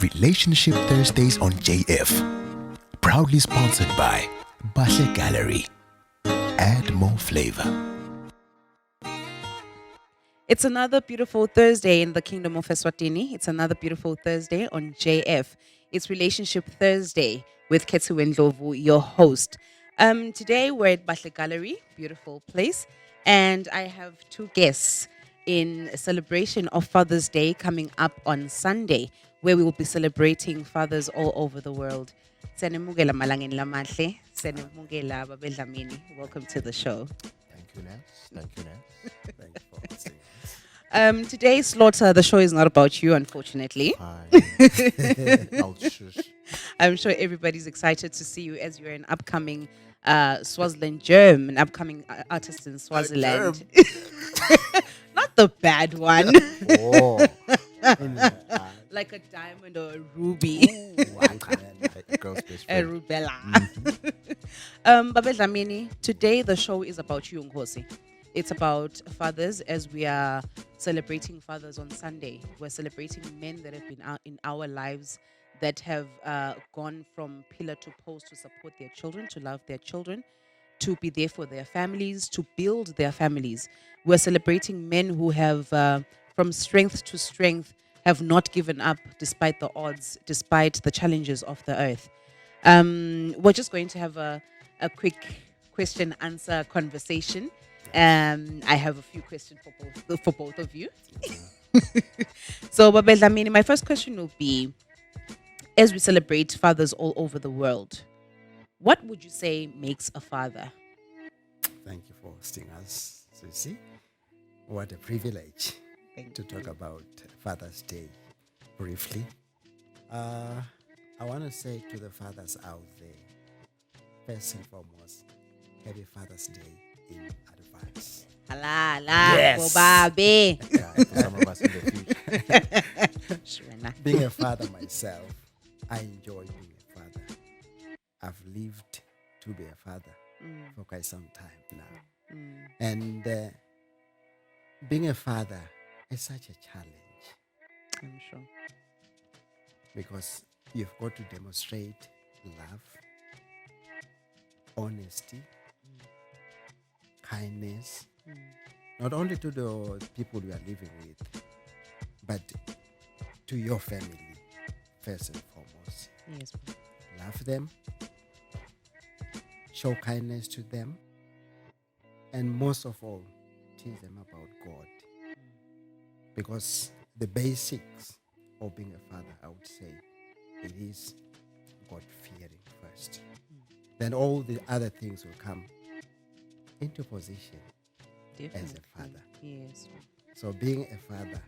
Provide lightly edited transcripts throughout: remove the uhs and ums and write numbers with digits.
Relationship Thursdays on JF. Proudly sponsored by Bashe Gallery. Add more flavor. It's another beautiful Thursday in the Kingdom of Eswatini. It's another beautiful Thursday on JF. It's Relationship Thursday with Ketsu Ndlovu, your host. Today we're at Bashe Gallery, beautiful place, and I have two guests in a celebration of Father's Day coming up on Sunday, where we will be celebrating fathers all over the world. Senemukela malangeni lamahle, senemukela Babe Dlamini. Welcome to the show. Thank you, Nance. Thank you, Nance. Thank you for hosting us. Today's Slaughter, the show is not about you, unfortunately. Fine. I'll shush. I'm sure everybody's excited to see you as you're an upcoming Swaziland germ, an upcoming artist in Swaziland. Not the bad one, Oh. like a diamond or a ruby, A girl's best a friend. rubella. Babe Dlamini, today the show is about you, Nkosi. It's about fathers as we are celebrating fathers on Sunday. We're celebrating men that have been out in our lives that have gone from pillar to post to support their children, to love their children, to be there for their families, to build their families. We're celebrating men who have, from strength to strength, have not given up despite the odds, despite the challenges of the earth. We're just going to have a quick question answer conversation. I have a few questions for both of you. So, Babe Dlamini, my first question will be: as we celebrate fathers all over the world, what would you say makes a father? Thank you for hosting us, Susie. What a privilege to talk about Father's Day briefly. I want to say to the fathers out there, first and foremost, happy Father's Day in advance. Yes. Babe. Yeah, for some of us in the future. Being a father myself, I enjoy being a father. I've lived to be a father for quite some time now. And being a father is such a challenge I'm sure. because you've got to demonstrate love, honesty, kindness, not only to the people you are living with, but to your family, first and foremost. Yes. Love them, show kindness to them, and most of all, teach them about God. Because the basics of being a father, I would say, it is God-fearing first. Then all the other things will come into position as a father. Yes. So being a father,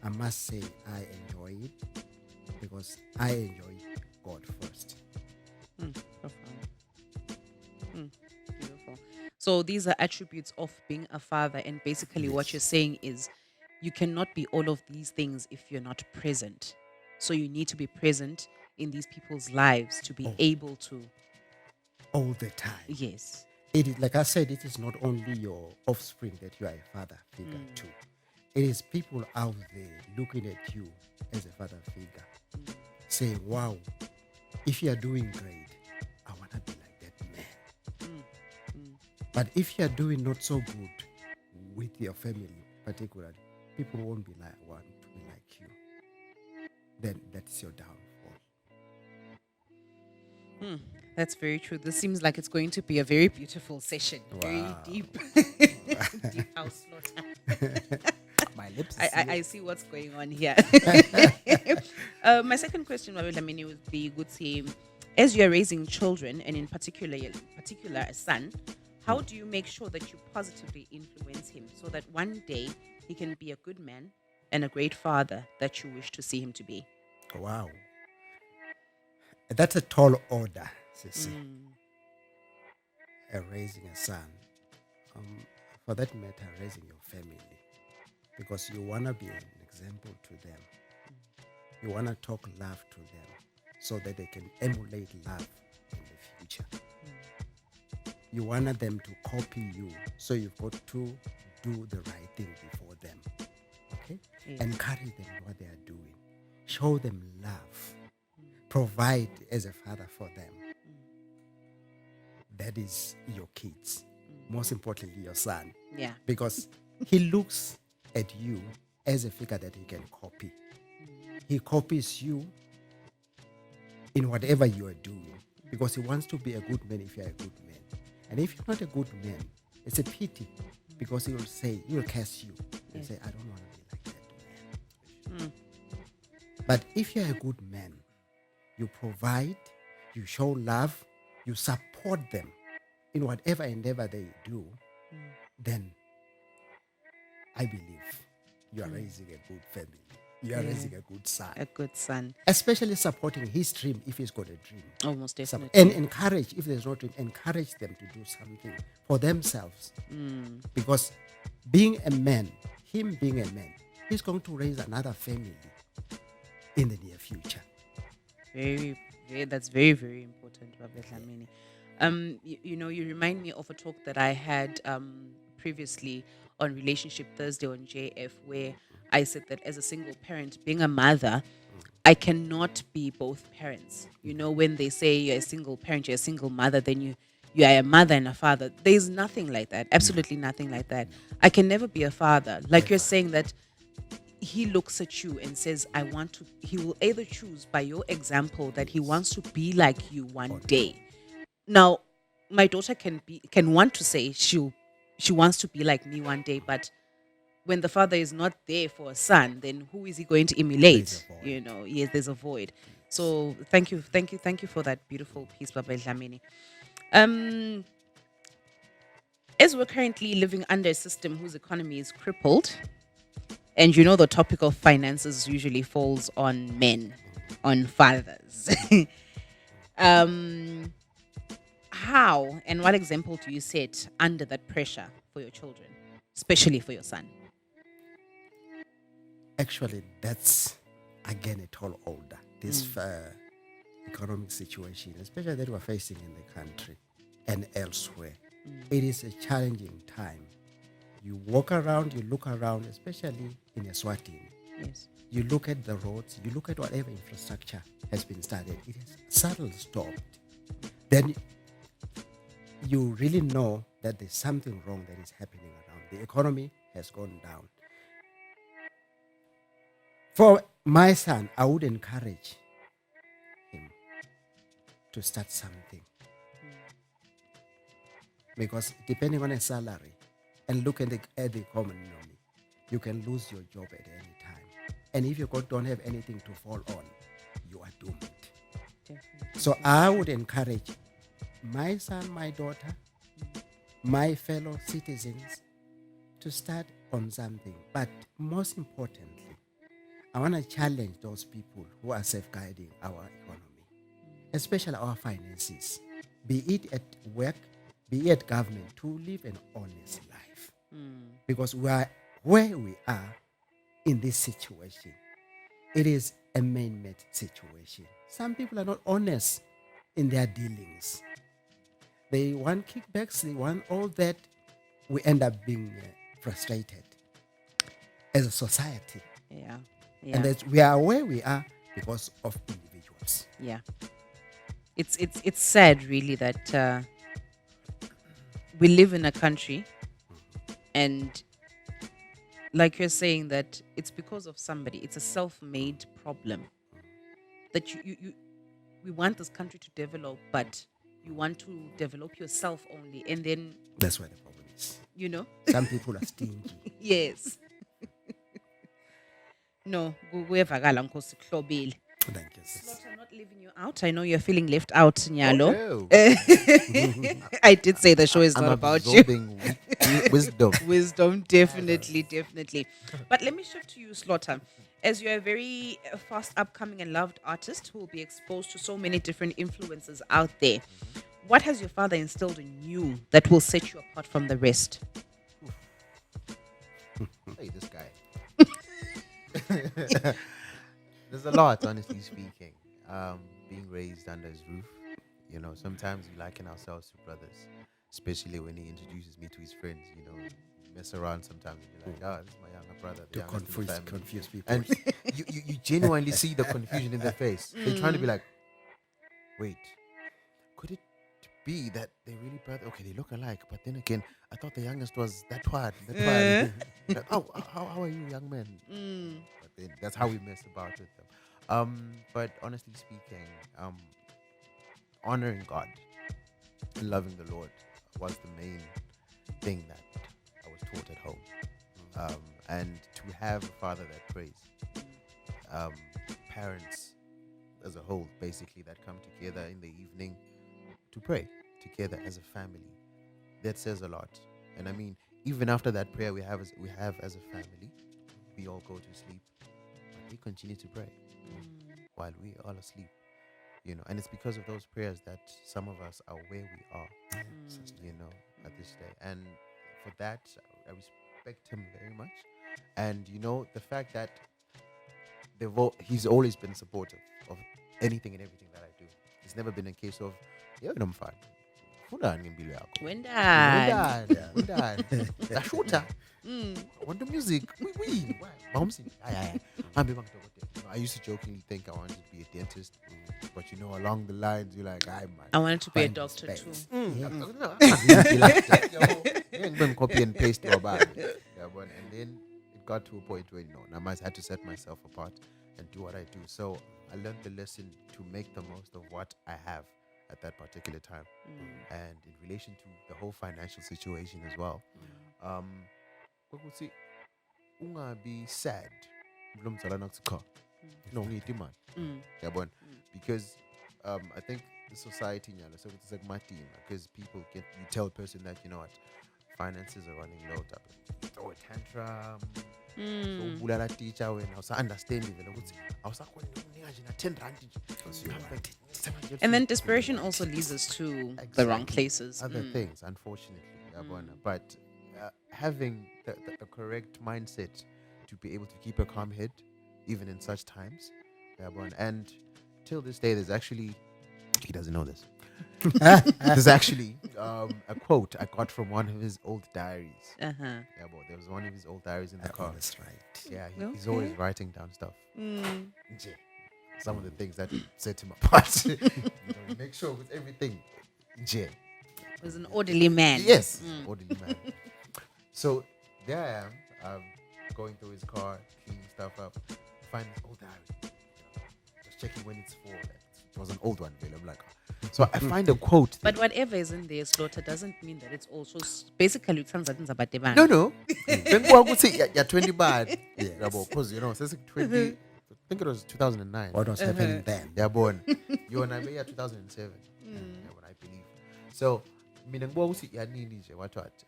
I must say I enjoy it because I enjoy God first. Profound. Beautiful. So these are attributes of being a father, and basically what you're saying is you cannot be all of these things if you're not present. So you need to be present in these people's lives to be able to. All the time. Yes. It is, like I said, it is not only your offspring that you are a father figure to. It is people out there looking at you as a father figure, saying, wow, if you are doing great, I want to be like that man. But if you are doing not so good with your family, particularly, people won't be like want to be like you. Then that's your downfall. That's very true. This seems like it's going to be a very beautiful session. Very Wow. deep. Deep house slaughter. My lips. I see what's going on here. My second question, Babe Dlamini, would be good to, as you're raising children, and in particular a son, how do you make sure that you positively influence him so that one day he can be a good man and a great father that you wish to see him to be? Wow. That's a tall order, Sissy. Raising a son. For that matter, raising your family. Because you want to be an example to them. You want to talk love to them so that they can emulate love in the future. You want them to copy you, so you've got to do the right thing before them. Okay? Yes. Encourage them in what they are doing. show them love, provide as a father for them. That is your kids. Most importantly, your son. Yeah. Because he looks at you as a figure that he can copy. He copies you in whatever you are doing because he wants to be a good man if you're a good man. And if you're not a good man, it's a pity because he will curse you and say, I don't want to be like that man. But if you're a good man, you provide, you show love, you support them in whatever endeavor they do, then I believe you are raising a good family. You are raising a good son. A good son. Especially supporting his dream if he's got a dream. Almost definitely. And encourage, if there's no dream, encourage them to do something for themselves. Because being a man, him being a man, he's going to raise another family in the near future. That's very, very important, Baba Dlamini. You remind me of a talk that I had previously on Relationship Thursday on JF, where I said that as a single parent, being a mother, I cannot be both parents. When they say you're a single parent, you're a single mother, then you are a mother and a father. There's nothing like that. Absolutely nothing like that. I can never be a father. Like you're saying that he looks at you and says, he will either choose by your example that he wants to be like you one day. Now, my daughter can want to say she wants to be like me one day, but when the father is not there for a son, then who is he going to emulate? Yes, there's a void. So thank you for that beautiful piece, Baba Dlamini. As we're currently living under a system whose economy is crippled, and the topic of finances usually falls on men, on fathers. How and what example do you set under that pressure for your children, especially for your son? Actually, that's again a tall order. This economic situation, especially that we're facing in the country and elsewhere, it is a challenging time. You walk around, you look around, especially in Eswatini. Yes. You look at the roads, you look at whatever infrastructure has been started. It has suddenly stopped. Then you really know that there's something wrong that is happening around. The economy has gone down. For my son, I would encourage him to start something. Because depending on a salary, and look at the economy, you can lose your job at any time. And if you don't have anything to fall on, you are doomed. Definitely. So I would encourage my son, my daughter, my fellow citizens to start on something. But most importantly, I want to challenge those people who are safeguarding our economy, especially our finances, be it at work, be it at government, to live an honest life. Because we are where we are in this situation. It is a man-made situation. Some people are not honest in their dealings. They want kickbacks, they want all that. We end up being frustrated as a society. Yeah. And that we are where we are because of individuals. Yeah. It's sad, really, that we live in a country, and like you're saying, that it's because of somebody. It's a self-made problem that we want this country to develop, but you want to develop yourself only, and then That's where the problem is. Some people are stingy. Yes. No, kuyevakala Nkosi Kuhlobile. Thank you, sis. Slaughter, not leaving you out. I know you're feeling left out, Nyalo. Oh, I did say the show is I'm not about you. absorbing wisdom. Wisdom, definitely. But let me shift to you, Slaughter. As you're a very fast upcoming and loved artist who will be exposed to so many different influences out there, what has your father instilled in you that will set you apart from the rest? Hey, this guy. There's a lot, honestly speaking. Being raised under his roof, sometimes we liken ourselves to brothers, especially when he introduces me to his friends. We mess around sometimes and you're like, this is my younger brother. The To youngest in the family." confuse people. And you genuinely see the confusion in their face. They're trying to be like, wait, could it be that they really brother? Okay, they look alike, but then again, I thought the youngest was that one. Like, oh, how are you, young man? But then that's how we mess about with them. But honestly speaking, honoring God and loving the Lord was the main thing that I was taught at home. And to have a father that prays, parents as a whole, basically, that come together in the evening to pray together as a family, that says a lot. And I mean, even after that prayer we have as a family, we all go to sleep, but we continue to pray while we all asleep. And it's because of those prayers that some of us are where we are, at this day. And for that, I respect him very much. And the fact that he's always been supportive of anything and everything that I do. It's never been a case of, yeah, I'm fine. When Ashuta. Want the music. We. I used to jokingly think I wanted to be a dentist, but along the lines, you're like, man. I wanted to be a Find doctor too. space. Copy and paste about it. Yeah, and then it got to a point where I might had to set myself apart and do what I do. So I learned the lesson to make the most of what I have at that particular time, and in relation to the whole financial situation as well. Kokuthi ungabi sad lo mzala nakuthi no ngithi imali yabona, because I think the society nyalo sokuthi sekumadima, because people you tell a person that what, finances are running low, throw a tantrum, ubulala teacher wena usa-understand vele ukuthi awusakhona ukunika nje na-10 rand nje. And then desperation also leads us to the wrong places. Other things, unfortunately, yabona. But having the correct mindset to be able to keep a calm head even in such times, yabona. And till this day, there's actually, he doesn't know this, there's actually a quote I got from one of his old diaries. Yeah, but there was one of his old diaries in the car. That's right. Yeah, he's always writing down stuff. Nje, some of the things that set him apart. Make sure with everything. Nje. He's an orderly man. Yes, orderly man. So there I am, going through his car, cleaning stuff up, find his old diary. Just checking when it's for. It was an old one, Bill. I'm like, so I find a quote. But whatever is in there, slaughter, doesn't mean that it's also basically it sounds like it's about the band. No. Then I would say you're 20 bad. Yeah, because since 20, I think it was 2009. What was happening then? Yeah, born. You and I made 2007. Yeah, when I believe. So,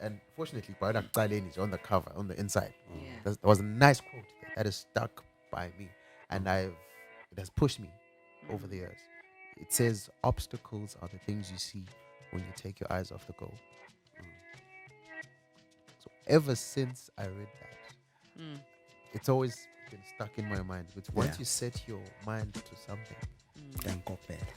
and fortunately, is on the cover, on the inside. There was a nice quote that is stuck by me, and it has pushed me over the years. It says, obstacles are the things you see when you take your eyes off the goal. So ever since I read that, it's always been stuck in my mind. But once you set your mind to something, Then go back.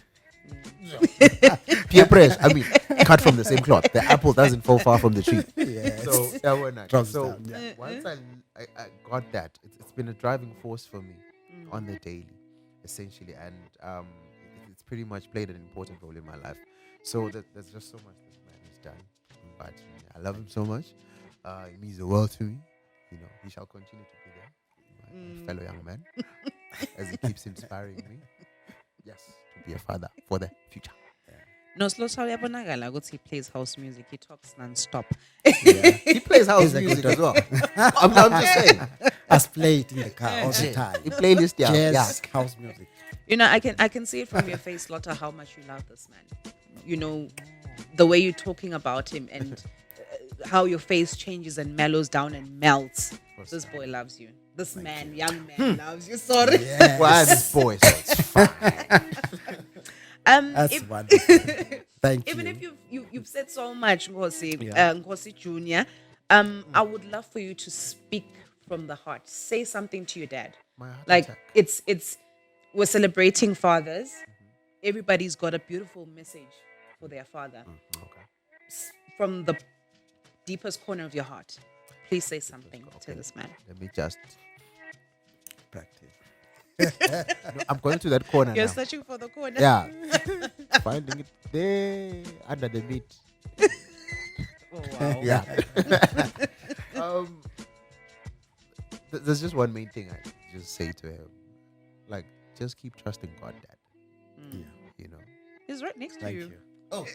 peer pressure. I mean, cut from the same cloth. The apple doesn't fall far from the tree. Yes. So Drops so down, yeah. once I got that, it's been a driving force for me on the daily, essentially, and it's pretty much played an important role in my life. So there's just so much this man has done. But I love him so much. He means the world to me. He shall continue to be there, my fellow young man, as he keeps inspiring me. Yes, to be a father for the future. No, Slaughter, uyabonakala ukuthi he plays house music. He talks non-stop. He plays house He's a music good as well. I'm just saying. Us play it in the car all the time. He playlist, yeah. Jazz, house music. I can see it from your face, Slaughter, how much you love this man. The way you're talking about him and how your face changes and mellows down and melts. This boy loves you. This man, young man, loves you. Sorry. Yes. Well, this boy, so it's fine. That's wonderful. Thank Even you. if you've said so much, Nkosi, Nkosi Junior, I would love for you to speak from the heart. Say something to your dad. My heart Like attack. it's we're celebrating fathers. Everybody's got a beautiful message for their father. Okay. From the deepest corner of your heart, please say something to this man. Let me just Practice. No, I'm going to that corner You're now. searching for the corner. Yeah. Finding it there under the meat. Oh wow. Yeah. um, there's just one main thing I just say to him. Like, just keep trusting God, Dad. Mm. You know? He's right next to Thank you. you. Oh,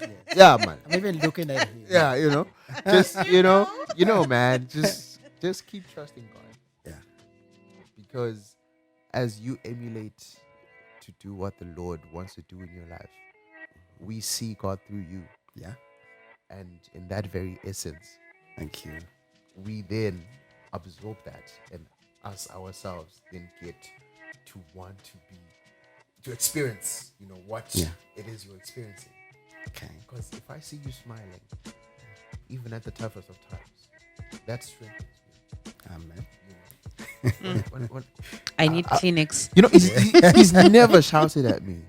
yes. Yeah, man. I'm even looking at him. Yeah, you know? Just, man. Just keep trusting God. Yeah. Because as you emulate to do what the Lord wants to do in your life, we see God through you. Yeah. And in that very essence, Thank you. we then absorb that, and us ourselves then get to want to experience, what Yeah. it is you're experiencing. Okay. Because if I see you smiling, even at the toughest of times, that strengthens me. Amen. When I need Kleenex. he's never shouted at me.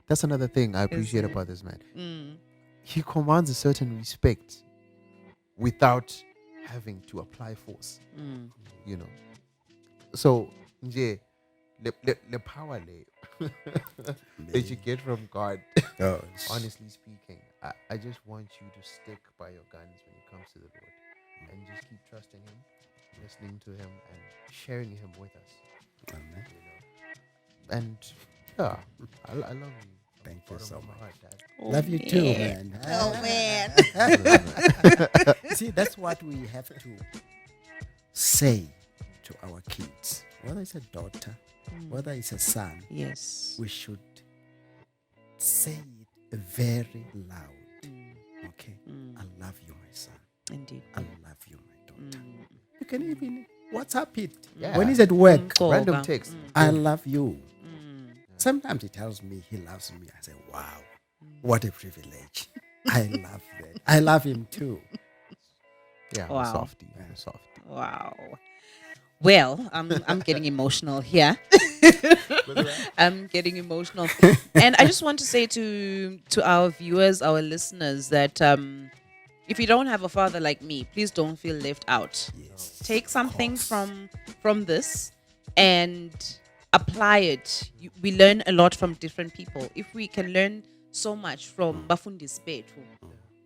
That's another thing I appreciate it? about this man. Mm. He commands a certain respect without having to apply force. Mm. So, nje, the power that you get from God, Oh, honestly speaking, I just want you to stick by your guns when it comes to the Lord, and just keep trusting Him, listening to Him, and sharing Him with us. Amen. And yeah, I love you. Thank you Bottom so of my much. heart, Dad. Oh, Love you too, man. Oh man. See, that's what we have to say to our kids. Whether it's a daughter, whether it's a son, Yes. we should say it very loud. Mm. Okay? Mm. I love you, my son. Indeed. I love you, my daughter. Mm. You can even WhatsApp it. Yeah. When he's at work, Mm. Random Koga. text. I love you. Mm. Sometimes he tells me he loves me. I say, wow, what a privilege. I love that. I love him too. Yeah, I'm Wow. a softie. I'm a softie. Wow. Well, I'm getting emotional here. I'm getting emotional, and I just want to say to our viewers, our listeners, that if you don't have a father like me, please don't feel left out. Yes. Take something from this and apply it. We learn a lot from different people. If we can learn so much from Bafundis Bethu,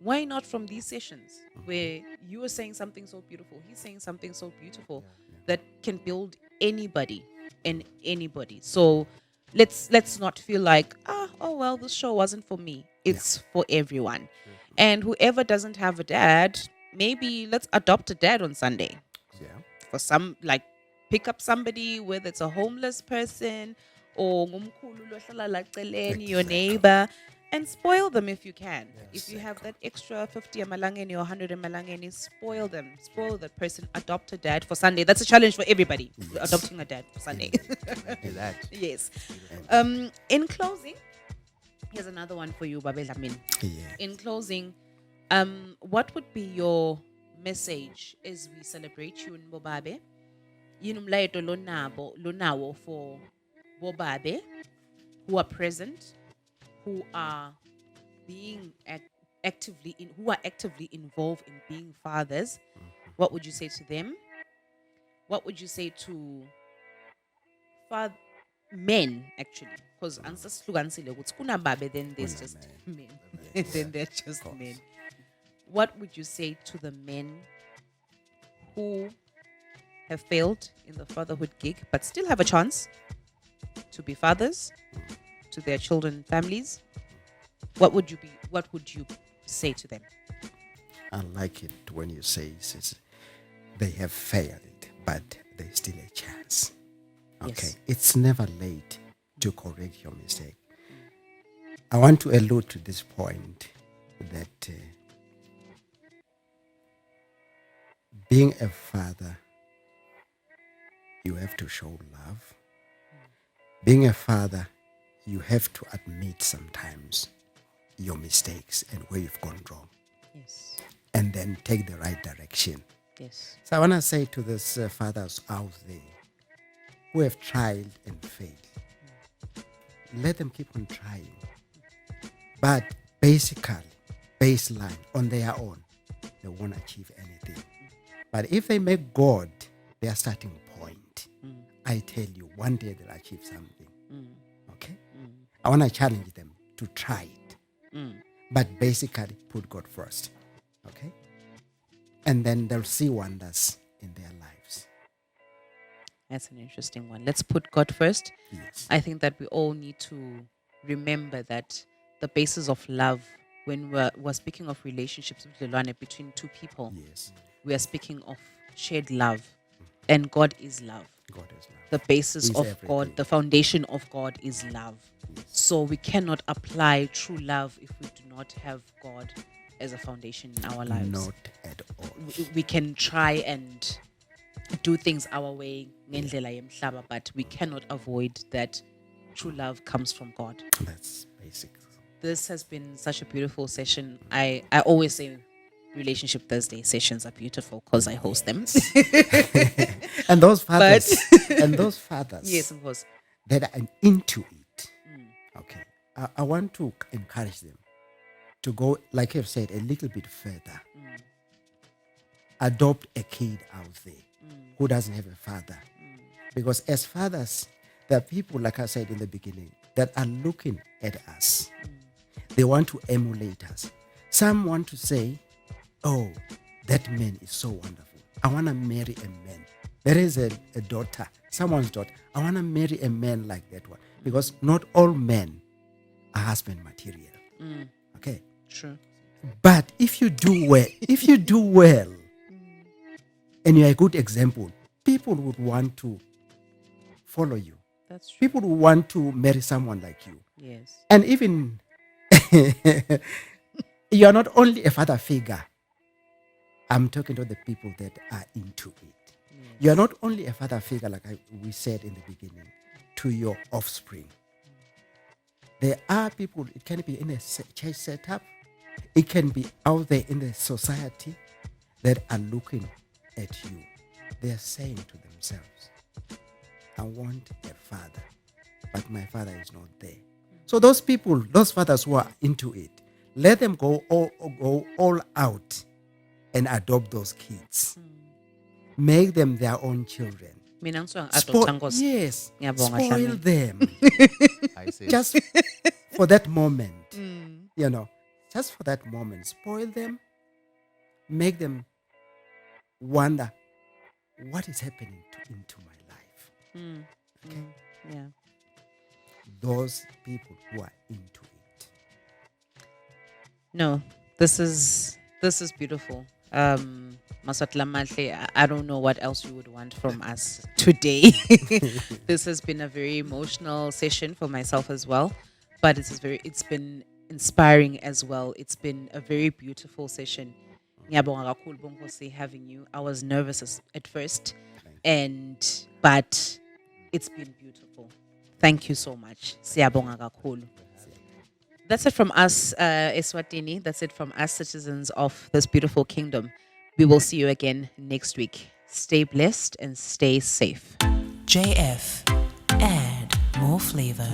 why not from these sessions where you are saying something so beautiful, he's saying something so beautiful that can build anybody and anybody. So let's not feel like, oh well, this show wasn't for me. It's for everyone. And whoever doesn't have a dad, maybe let's adopt a dad on Sunday. Yeah. For some, like, pick up somebody, whether it's a homeless person or ngumkhulu lo hlala la eceleni, your neighbor, and spoil them if you can. If you have that extra 50 emalangeni or 100 emalangeni, spoil them. Spoil that person. Adopt a dad for Sunday. That's a challenge for everybody. Adopting a dad for Sunday. Do that. Yes. In closing, here's another one for you, Babe Dlamini. Yeah. In closing, what would be your message as we celebrate you in Bobabe? Yinumlayeto lonawo for Bobabe who are present, who are being actively involved in being fathers. What would you say to them? What would you say to men, actually? Because then there's just men. Then they're just men. What would you say to the men who have failed in the fatherhood gig but still have a chance to be fathers to their children and families? What would you say to them? I like it when you say they have failed, but there's still a chance. Okay. Yes. It's never late to correct your mistake. I want to allude to this point that being a father, you have to show love. Being a father, you have to admit sometimes your mistakes and where you've gone wrong, Yes. and then take the right direction. Yes. So I want to say to these fathers out there who have tried and failed, let them keep on trying. But basically, baseline, on their own, they won't achieve anything. But if they make God their starting point, I tell you, one day they'll achieve something. Mm. Okay? Mm. I want to challenge them to try it. Mm. But basically, put God first. Okay? And then they'll see wonders in their lives. That's an interesting one. Let's put God first. Yes. I think that we all need to remember that the basis of love, when we're speaking of relationships with Dlaminis between two people, Yes. we are speaking of shared love. And God is love. God is love. The basis He's of everything. God, the foundation of God is love. Yes. So we cannot apply true love if we do not have God as a foundation in our lives. Not at all. We can try and do things our way, ngendlela yemhlaba, but we cannot avoid that true love comes from God. That's basic. This has been such a beautiful session. I always say Relationship Thursday sessions are beautiful because I host them. And those fathers, Yes, of course. that are into it. Okay. I want to encourage them to go, like you've said, a little bit further. Adopt a kid out there who doesn't have a father. Because as fathers, there are people, like I said in the beginning, that are looking at us. They want to emulate us. Some want to say, oh, that man is so wonderful. I want to marry a man. There is a daughter, someone's daughter. I want to marry a man like that one. Because not all men are husband material. Okay. True. But if you do well, and you're a good example, people would want to follow you. That's true. People would want to marry someone like you. Yes. And even you're not only a father figure. I'm talking to the people that are into it. You're not only a father figure, like we said in the beginning, to your offspring. There are people, it can be in a church setup, it can be out there in the society that are looking at you. They are saying to themselves, I want a father, but my father is not there. So those people, those fathers who are into it, let them go all out and adopt those kids. Make them their own children. Yes, spoil them. I say, Just for that moment, just for that moment, spoil them, make them wonder what is happening into my life. Okay? Yeah. Those people who are into it. No, this is beautiful. Masatla, I don't know what else you would want from us today. This has been a very emotional session for myself as well, but it's been inspiring as well. It's been a very beautiful session. Ngiyabonga kakhulu Bonkosi having you. I was nervous at first, but it's been beautiful. Thank you so much. Siyabonga kakhulu. That's it from us, Eswatini. That's it from us, citizens of this beautiful kingdom. We will see you again next week. Stay blessed and stay safe. JF. Add more flavor.